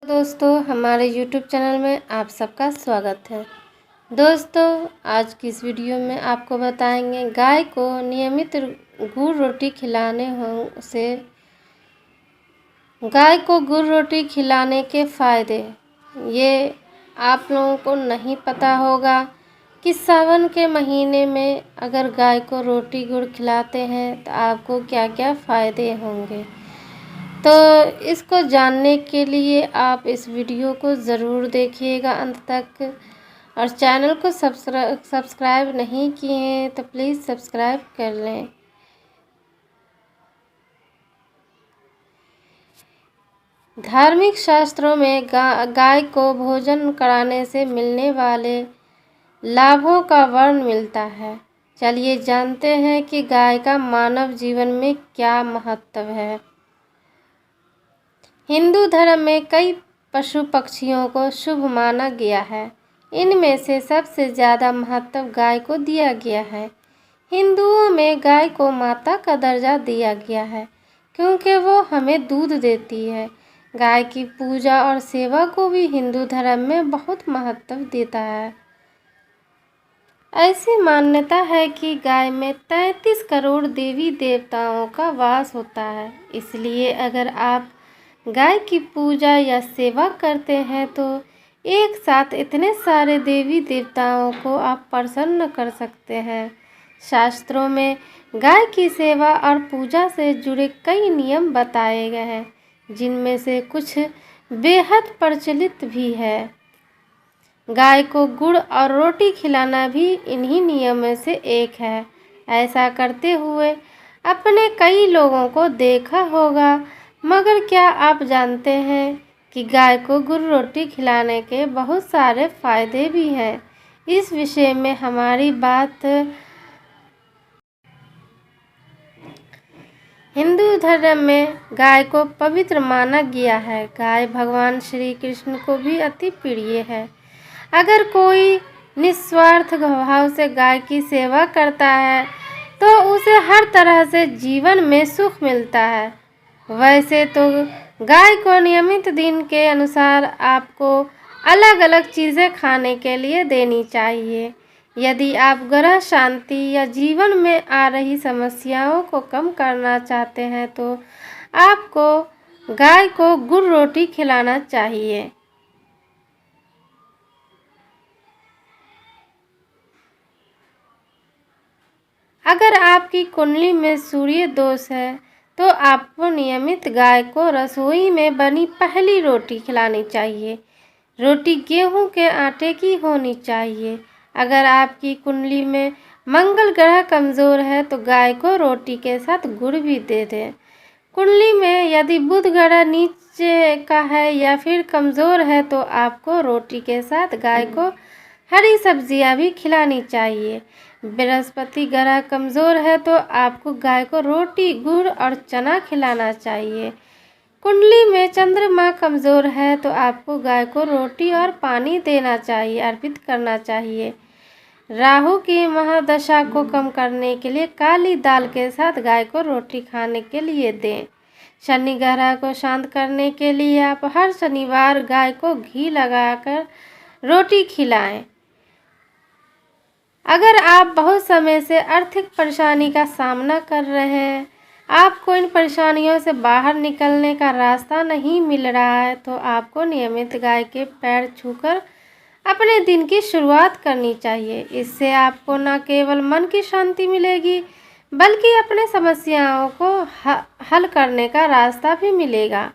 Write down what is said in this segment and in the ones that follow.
दोस्तों, हमारे YouTube channel में आप सबका स्वागत है। दोस्तों, आज की इस वीडियो में आपको बताएंगे गाय को नियमित गुड़ रोटी खिलाने के फ़ायदे। ये आप लोगों को नहीं पता होगा कि सावन के महीने में अगर गाय को रोटी गुड़ खिलाते हैं तो आपको क्या क्या फ़ायदे होंगे। तो इसको जानने के लिए आप इस वीडियो को ज़रूर देखिएगा अंत तक, और चैनल को सब्सक्राइब नहीं किए हैं तो प्लीज़ सब्सक्राइब कर लें। धार्मिक शास्त्रों में गाय को भोजन कराने से मिलने वाले लाभों का वर्णन मिलता है। चलिए जानते हैं कि गाय का मानव जीवन में क्या महत्व है। हिंदू धर्म में कई पशु पक्षियों को शुभ माना गया है। इनमें से सबसे ज़्यादा महत्व गाय को दिया गया है। हिंदुओं में गाय को माता का दर्जा दिया गया है क्योंकि वो हमें दूध देती है। गाय की पूजा और सेवा को भी हिंदू धर्म में बहुत महत्व देता है। ऐसी मान्यता है कि गाय में 33 करोड़ देवी देवताओं का वास होता है। इसलिए अगर आप गाय की पूजा या सेवा करते हैं तो एक साथ इतने सारे देवी देवताओं को आप प्रसन्न कर सकते हैं। शास्त्रों में गाय की सेवा और पूजा से जुड़े कई नियम बताए गए हैं, जिनमें से कुछ बेहद प्रचलित भी है। गाय को गुड़ और रोटी खिलाना भी इन्हीं नियमों से एक है। ऐसा करते हुए अपने कई लोगों को देखा होगा, मगर क्या आप जानते हैं कि गाय को गुड़ रोटी खिलाने के बहुत सारे फ़ायदे भी हैं। इस विषय में हमारी बात हिंदू धर्म में गाय को पवित्र माना गया है। गाय भगवान श्री कृष्ण को भी अति प्रिय है। अगर कोई निस्वार्थ भाव से गाय की सेवा करता है तो उसे हर तरह से जीवन में सुख मिलता है। वैसे तो गाय को नियमित दिन के अनुसार आपको अलग अलग चीज़ें खाने के लिए देनी चाहिए। यदि आप ग्रह शांति या जीवन में आ रही समस्याओं को कम करना चाहते हैं तो आपको गाय को गुड़ रोटी खिलाना चाहिए। अगर आपकी कुंडली में सूर्य दोष है तो आपको नियमित गाय को रसोई में बनी पहली रोटी खिलानी चाहिए। रोटी गेहूं के आटे की होनी चाहिए। अगर आपकी कुंडली में मंगल ग्रह कमज़ोर है तो गाय को रोटी के साथ गुड़ भी दे दें। कुंडली में यदि बुध ग्रह नीचे का है या फिर कमज़ोर है तो आपको रोटी के साथ गाय को हरी सब्जियां भी खिलानी चाहिए। बृहस्पति ग्रह कमज़ोर है तो आपको गाय को रोटी गुड़ और चना खिलाना चाहिए। कुंडली में चंद्रमा कमज़ोर है तो आपको गाय को रोटी और पानी देना चाहिए, अर्पित करना चाहिए। राहु की महादशा को कम करने के लिए काली दाल के साथ गाय को रोटी खाने के लिए दें। शनि ग्रह को शांत करने के लिए आप हर शनिवार गाय को घी लगाकर रोटी खिलाएं। अगर आप बहुत समय से आर्थिक परेशानी का सामना कर रहे हैं, आपको इन परेशानियों से बाहर निकलने का रास्ता नहीं मिल रहा है, तो आपको नियमित गाय के पैर छूकर अपने दिन की शुरुआत करनी चाहिए। इससे आपको न केवल मन की शांति मिलेगी बल्कि अपने समस्याओं को हल करने का रास्ता भी मिलेगा।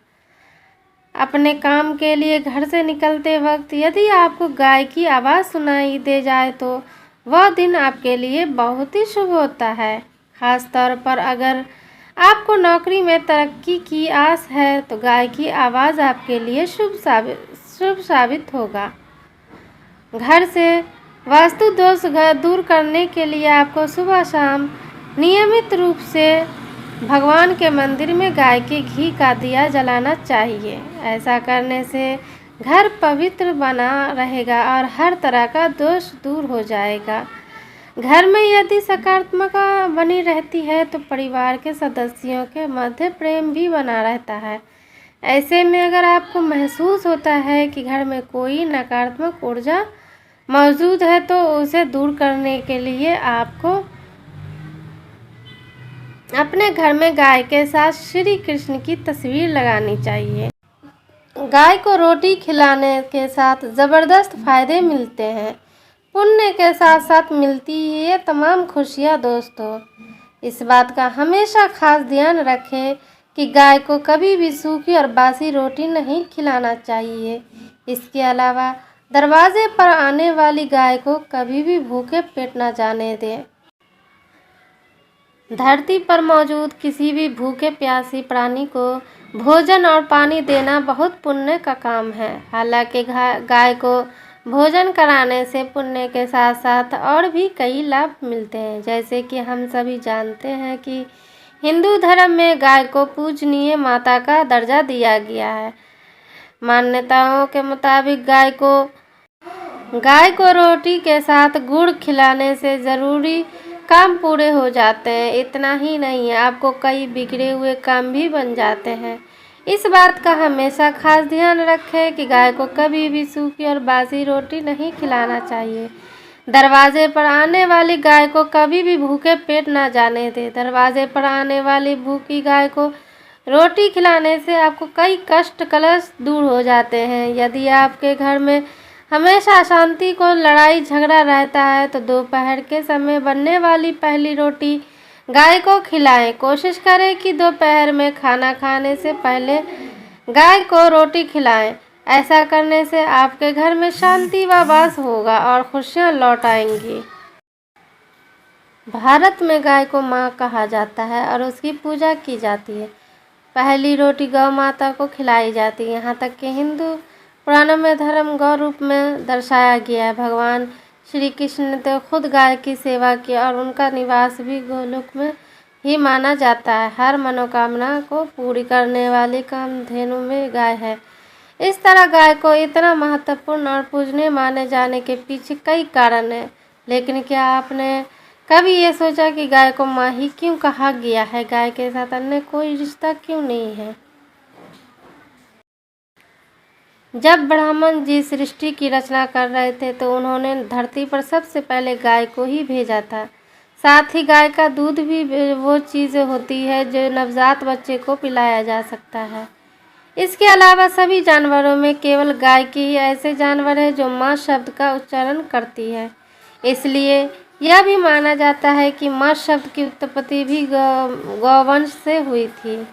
अपने काम के लिए घर से निकलते वक्त यदि आपको गाय की आवाज़ सुनाई दे जाए तो वह दिन आपके लिए बहुत ही शुभ होता है। ख़ास तौर पर अगर आपको नौकरी में तरक्की की आस है तो गाय की आवाज़ आपके लिए शुभ साबित होगा। घर से वास्तु दोष दूर करने के लिए आपको सुबह शाम नियमित रूप से भगवान के मंदिर में गाय के घी का दिया जलाना चाहिए। ऐसा करने से घर पवित्र बना रहेगा और हर तरह का दोष दूर हो जाएगा। घर में यदि सकारात्मकता बनी रहती है तो परिवार के सदस्यों के मध्य प्रेम भी बना रहता है। ऐसे में अगर आपको महसूस होता है कि घर में कोई नकारात्मक ऊर्जा मौजूद है तो उसे दूर करने के लिए आपको अपने घर में गाय के साथ श्री कृष्ण की तस्वीर लगानी चाहिए। गाय को रोटी खिलाने के साथ ज़बरदस्त फायदे मिलते हैं। पुण्य के साथ साथ मिलती है ये तमाम खुशियाँ दोस्तों। इस बात का हमेशा खास ध्यान रखें कि गाय को कभी भी सूखी और बासी रोटी नहीं खिलाना चाहिए। इसके अलावा दरवाजे पर आने वाली गाय को कभी भी भूखे पेट न जाने दें। धरती पर मौजूद किसी भी भूखे प्यासी प्राणी को भोजन और पानी देना बहुत पुण्य का काम है। हालांकि गाय को भोजन कराने से पुण्य के साथ साथ और भी कई लाभ मिलते हैं। जैसे कि हम सभी जानते हैं कि हिंदू धर्म में गाय को पूजनीय माता का दर्जा दिया गया है। मान्यताओं के मुताबिक गाय को रोटी के साथ गुड़ खिलाने से ज़रूरी काम पूरे हो जाते हैं। इतना ही नहीं है, आपको कई बिगड़े हुए काम भी बन जाते हैं। इस बात का हमेशा खास ध्यान रखें कि गाय को कभी भी सूखी और बासी रोटी नहीं खिलाना चाहिए। दरवाजे पर आने वाली गाय को कभी भी भूखे पेट ना जाने दें। दरवाजे पर आने वाली भूखी गाय को रोटी खिलाने से आपको कई कष्ट कलेश दूर हो जाते हैं। यदि आपके घर में हमेशा अशांति को लड़ाई झगड़ा रहता है तो दोपहर के समय बनने वाली पहली रोटी गाय को खिलाएं। कोशिश करें कि दोपहर में खाना खाने से पहले गाय को रोटी खिलाएं। ऐसा करने से आपके घर में शांति व वास होगा और खुशियां लौट आएंगी। भारत में गाय को माँ कहा जाता है और उसकी पूजा की जाती है। पहली रोटी गौ माता को खिलाई जाती है। यहाँ तक कि हिंदू पुराणों में धर्म गौ रूप में दर्शाया गया है। भगवान श्री कृष्ण ने तो खुद गाय की सेवा की और उनका निवास भी गोलोक में ही माना जाता है। हर मनोकामना को पूरी करने वाली कामधेनु में गाय है। इस तरह गाय को इतना महत्वपूर्ण और पूजनीय माने जाने के पीछे कई कारण हैं। लेकिन क्या आपने कभी ये सोचा कि गाय को माँ ही क्यों कहा गया है? गाय के साथ अन्य कोई रिश्ता क्यों नहीं है? जब ब्रह्मन जी सृष्टि की रचना कर रहे थे तो उन्होंने धरती पर सबसे पहले गाय को ही भेजा था। साथ ही गाय का दूध भी वो चीज़ होती है जो नवजात बच्चे को पिलाया जा सकता है। इसके अलावा सभी जानवरों में केवल गाय की ही ऐसे जानवर है जो माँ शब्द का उच्चारण करती है। इसलिए यह भी माना जाता है कि माँ शब्द की उत्पत्ति भी गौवंश से हुई थी।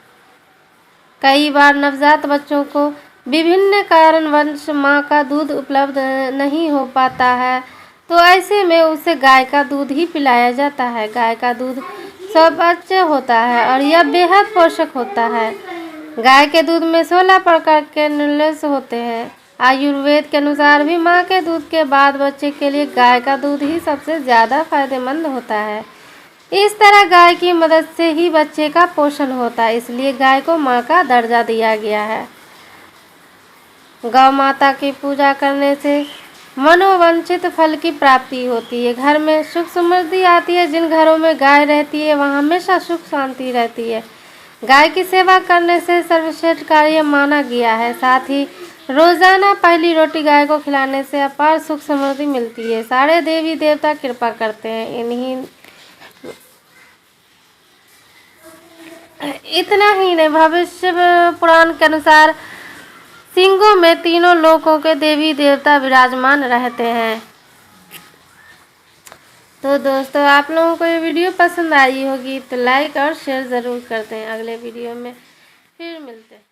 कई बार नवजात बच्चों को विभिन्न कारणवश माँ का दूध उपलब्ध नहीं हो पाता है तो ऐसे में उसे गाय का दूध ही पिलाया जाता है। गाय का दूध स्वच्छ होता है और यह बेहद पोषक होता है। गाय के दूध में 16 प्रकार के न्यूट्रिएंट्स होते हैं। आयुर्वेद के अनुसार भी माँ के दूध के बाद बच्चे के लिए गाय का दूध ही सबसे ज़्यादा फायदेमंद होता है। इस तरह गाय की मदद से ही बच्चे का पोषण होता है। इसलिए गाय को माँ का दर्जा दिया गया है। गौ माता की पूजा करने से मनोवांछित फल की प्राप्ति होती है। घर में सुख समृद्धि आती है। जिन घरों में गाय रहती है वहाँ हमेशा सुख शांति रहती है। गाय की सेवा करने से सर्वश्रेष्ठ कार्य माना गया है। साथ ही रोजाना पहली रोटी गाय को खिलाने से अपार सुख समृद्धि मिलती है। सारे देवी देवता कृपा करते हैं। इतना ही नहीं, भविष्य पुराण के अनुसार सिंहों में तीनों लोकों के देवी देवता विराजमान रहते हैं। तो दोस्तों, आप लोगों को ये वीडियो पसंद आई होगी तो लाइक और शेयर ज़रूर करते हैं। अगले वीडियो में फिर मिलते हैं।